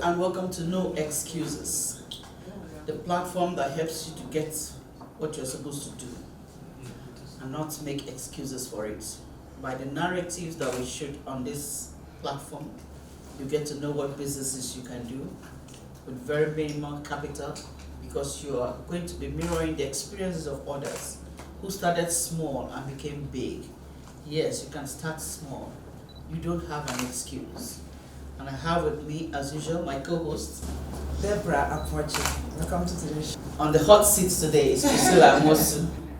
and welcome to No Excuses, the platform that helps you to get what you're supposed to do and not make excuses for it. By the narratives that we shoot on this platform, you get to know what businesses you can do with very minimal capital, because you are going to be mirroring the experiences of others who started small and became big. Yes, you can start small. You don't have an excuse. And I have with me, as usual, my co-host, Deborah Approaching. Welcome to today's show. On the hot seat today is Priscilla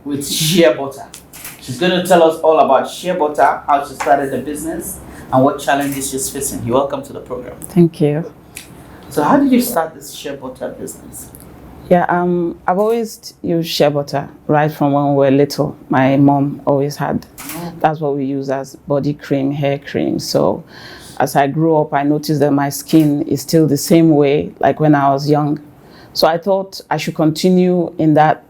with ShelButter. She's going to tell us all about ShelButter, how she started the business, and what challenges she's facing. You're welcome to the program. Thank you. So how did you start this ShelButter business? Yeah, I've always used ShelButter right from when we were little. My mom always had. That's what we use as body cream, hair cream. So as I grew up, I noticed that my skin is still the same way like when I was young. So I thought I should continue in that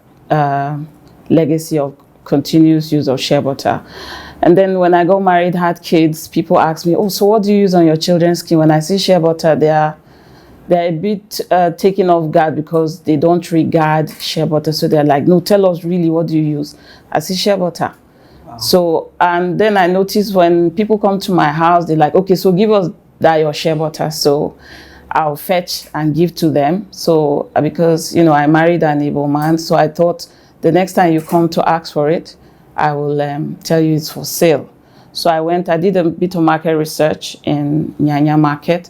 legacy of continuous use of ShelButter. And then when I got married, had kids, people ask me, oh, so what do you use on your children's skin? When I say ShelButter, they're a bit taken off guard because they don't regard ShelButter. So they're like, no, tell us really, what do you use? I say ShelButter. Wow. So, and then I notice when people come to my house, they're like, okay, so give us that your ShelButter. So I'll fetch and give to them. So because, you know, I married an Igbo man, so I thought the next time you come to ask for it, I will tell you it's for sale. So I did a bit of market research in Nyanya market,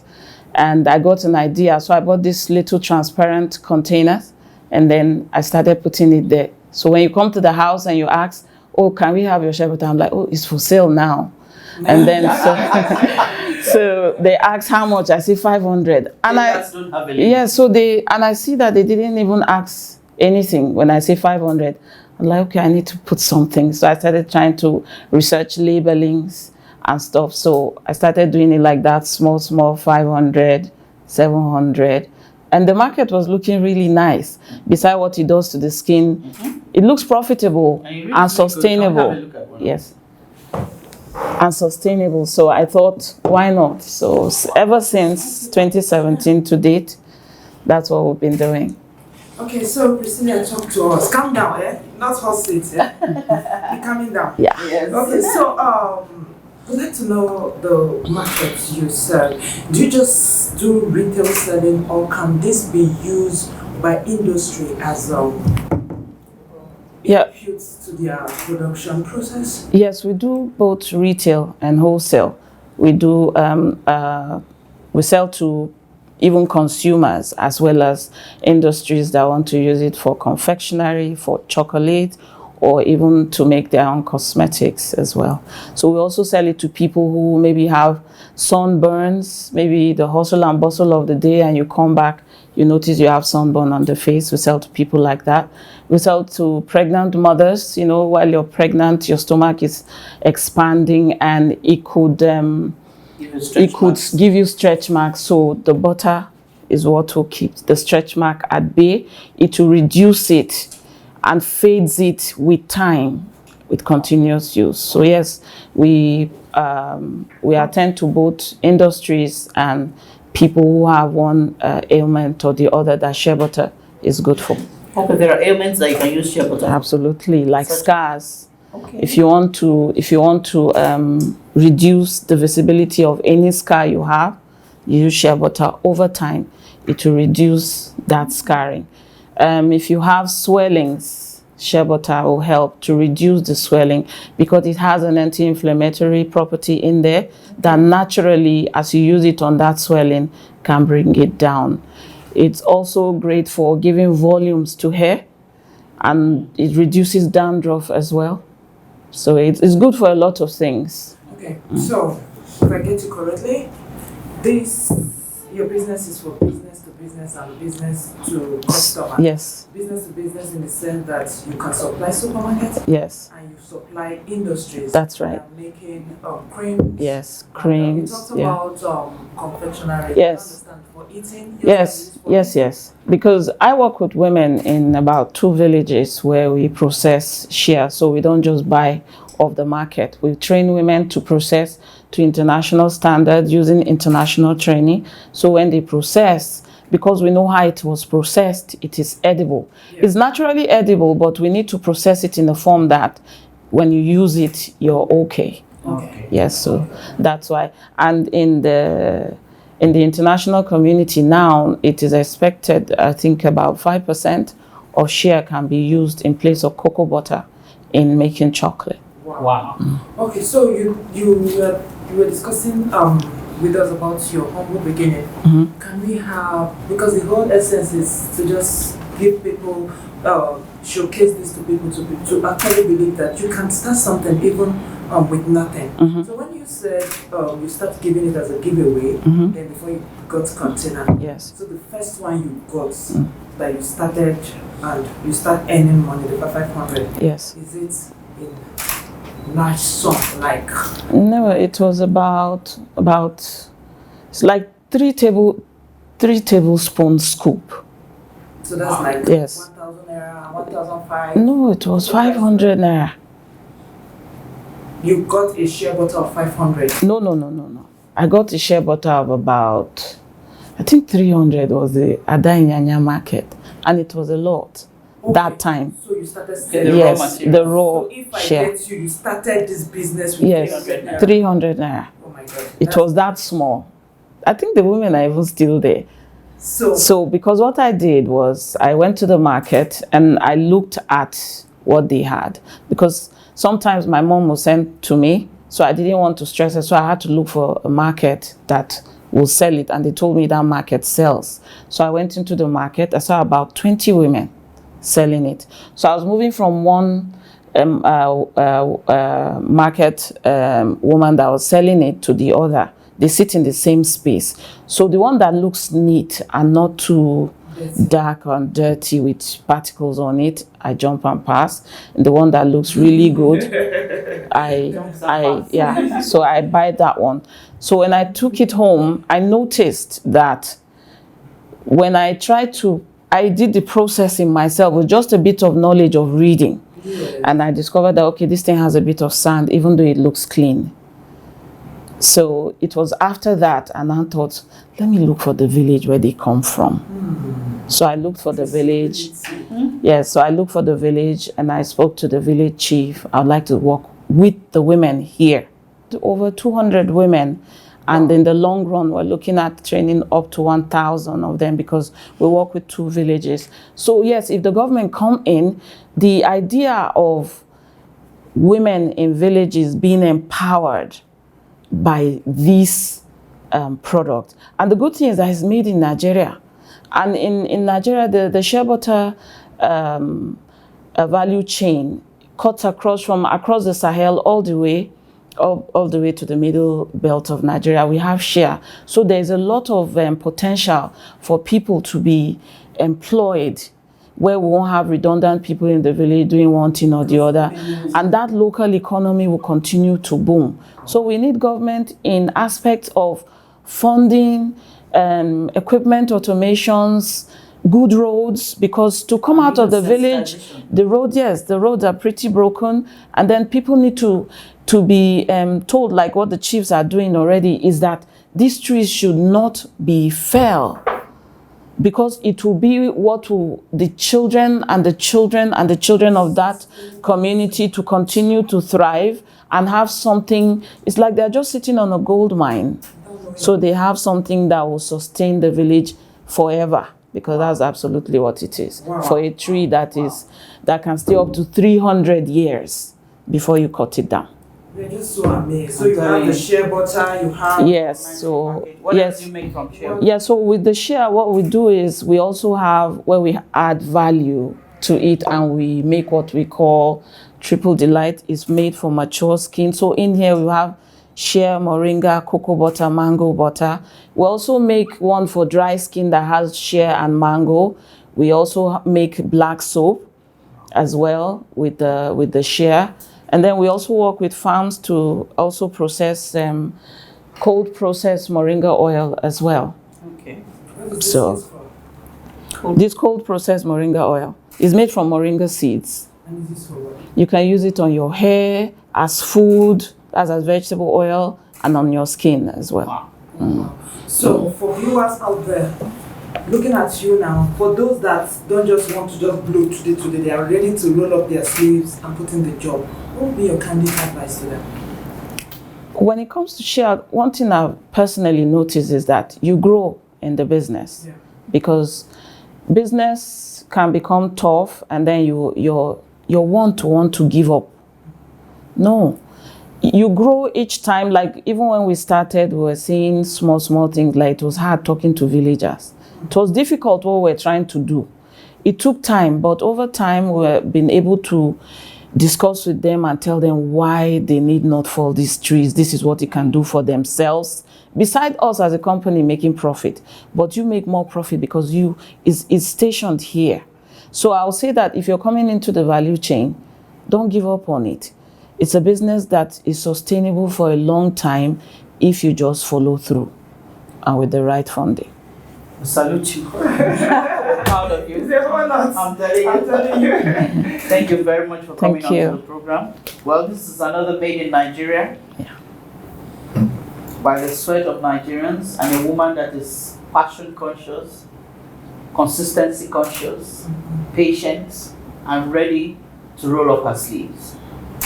and I got an idea. So I bought these little transparent containers, and then I started putting it there. So when you come to the house and you ask, oh, can we have your ShelButter? I'm like, oh, it's for sale now. And then so they asked how much. I say 500. And I see that they didn't even ask anything when I say 500. I'm like, okay, I need to put something. So I started trying to research labelings and stuff. So I started doing it like that, small, 500, 700. And the market was looking really nice. Besides what it does to the skin, it looks profitable and sustainable. Yes. And sustainable. So I thought, why not? So ever since 2017 to date, that's what we've been doing. Okay, so Priscilla, talk to us. Calm down, eh? Not hot seat, eh? Be calming down. Yeah. Yes. Okay, so I'd like to know the market you sell. Do you just do retail selling, or can this be used by industry as inputs to their production process? Yes, we do both retail and wholesale. We do we sell to even consumers as well as industries that want to use it for confectionery, for chocolate, or even to make their own cosmetics as well. So we also sell it to people who maybe have sunburns, maybe the hustle and bustle of the day, and you come back, you notice you have sunburn on the face. We sell to people like that. We sell to pregnant mothers. You know, while you're pregnant, your stomach is expanding and it could give you stretch marks. So the butter is what will keep the stretch mark at bay. It will reduce it and fades it with time, with continuous use. So yes, we attend to both industries and people who have one ailment or the other that ShelButter is good for. Okay, there are ailments that you can use ShelButter. Absolutely, like scars. Okay. If you want to reduce the visibility of any scar you have, you use ShelButter. Over time, it will reduce that scarring. If you have swellings, ShelButter will help to reduce the swelling because it has an anti-inflammatory property in there that naturally, as you use it on that swelling, can bring it down. It's also great for giving volumes to hair, and it reduces dandruff as well. So it's good for a lot of things. Okay, so if I get you correctly, your business is for business to business and business to customer. Yes. Business to business in the sense that you can supply supermarkets. Yes. And you supply industries. That's right. That are making creams. Yes, creams. You talked about confectionery. Yes. For eating. Yes. Because I work with women in about 2 villages where we process Shea, so we don't just buy of the market. We train women to process to international standards using international training. So when they process, because we know how it was processed, it is edible. Yeah. It's naturally edible, but we need to process it in a form that when you use it, you're okay. Okay. Yes, so that's why. And in the international community now, it is expected, I think about 5% of shea can be used in place of cocoa butter in making chocolate. Wow. Okay, so you were discussing with us about your humble beginning. Can we have, because the whole essence is to just give people, showcase this to people to actually believe that you can start something even with nothing. So when you said you start giving it as a giveaway, then before you got container. Yes. So the first one you got that you started and you start earning money, the 500. Yes. Is it in large sum like? No, it was about it's like 3 tablespoon scoop. So that's like yes. 1,000 naira, 1,005. No, it was 500 naira. You got a shea butter of 500. No. I got a shea butter of about, I think 300 was the Adainyanya market, and it was a lot that time. So you started selling the raw So if I shea. get you started this business with 300 naira. 300 naira. Oh my God. It was that small. I think the women are even still there. So because what I did was I went to the market and I looked at what they had, because sometimes my mom will send to me, so I didn't want to stress her, so I had to look for a market that will sell it, and they told me that market sells. So I went into the market, I saw about 20 women selling it. So I was moving from one market woman that was selling it to the other. They sit in the same space. So the one that looks neat and not too dark and dirty with particles on it, I jump and pass. And the one that looks really good, so I buy that one. So when I took it home, I noticed that when I did the processing myself with just a bit of knowledge of reading. Yes. And I discovered that, okay, this thing has a bit of sand, even though it looks clean. So it was after that, and I thought, let me look for the village where they come from. So I looked for the village. Yes, so I looked for the village, and I spoke to the village chief. I'd like to work with the women here. Over 200 women, and in the long run, we're looking at training up to 1,000 of them, because we work with 2 villages. So yes, if the government come in, the idea of women in villages being empowered by this product. And the good thing is that it's made in Nigeria. And in Nigeria, the shea butter value chain cuts across the Sahel all the way to the middle belt of Nigeria. We have shea. So there's a lot of potential for people to be employed, where we won't have redundant people in the village doing one thing or the other. And that local economy will continue to boom. So we need government in aspects of funding, equipment automations, good roads, because to come out of the village, the roads are pretty broken. And then people need to be told, like what the chiefs are doing already, is that these trees should not be felled, because it will be what will the children and the children and the children of that community to continue to thrive and have something. It's like they're just sitting on a gold mine. So they have something that will sustain the village forever, because that's absolutely what it is. Wow. For a tree that can stay up to 300 years before you cut it down. You're just so amazed. So you have the shea butter, you have... Yes, so... What else do you make from shea? Yeah, so with the shea, what we do is we also have where we add value to it, and we make what we call Triple Delight. It's made for mature skin. So in here we have shea, moringa, cocoa butter, mango butter. We also make one for dry skin that has shea and mango. We also make black soap as well with the shea. And then we also work with farms to also process cold processed moringa oil as well. Okay. So this cold processed moringa oil is made from moringa seeds. And is this for what? You can use it on your hair, as food, as vegetable oil, and on your skin as well. Wow. Wow. So for viewers out there, looking at you now, for those that don't just want to just blow today, they are ready to roll up their sleeves and put in the job, what would be your candid advice to them? When it comes to Shea, one thing I've personally noticed is that you grow in the business. Yeah. Because business can become tough and then you want to give up. No. You grow each time. Like even when we started, we were seeing small things, like it was hard talking to villagers. It was difficult what we were trying to do. It took time, but over time we've been able to discuss with them and tell them why they need not fall these trees. This is what they can do for themselves. Beside us as a company making profit, but you make more profit because is stationed here. So I'll say that if you're coming into the value chain, don't give up on it. It's a business that is sustainable for a long time if you just follow through and with the right funding. Salute you. Proud of you. I'm telling you. Thank you very much for coming on to the program. Well, this is another made in Nigeria. Yeah. By the sweat of Nigerians, and a woman that is passion conscious, consistency conscious, patient, and ready to roll up her sleeves.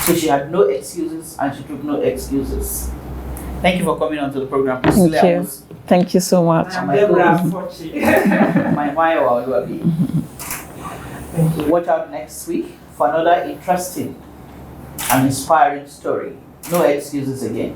So she had no excuses and she took no excuses. Thank you for coming on to the program, Priscilla. Thank you. Thank you so much. I'm Deborah Fochi. My Watch out next week for another interesting and inspiring story. No excuses again.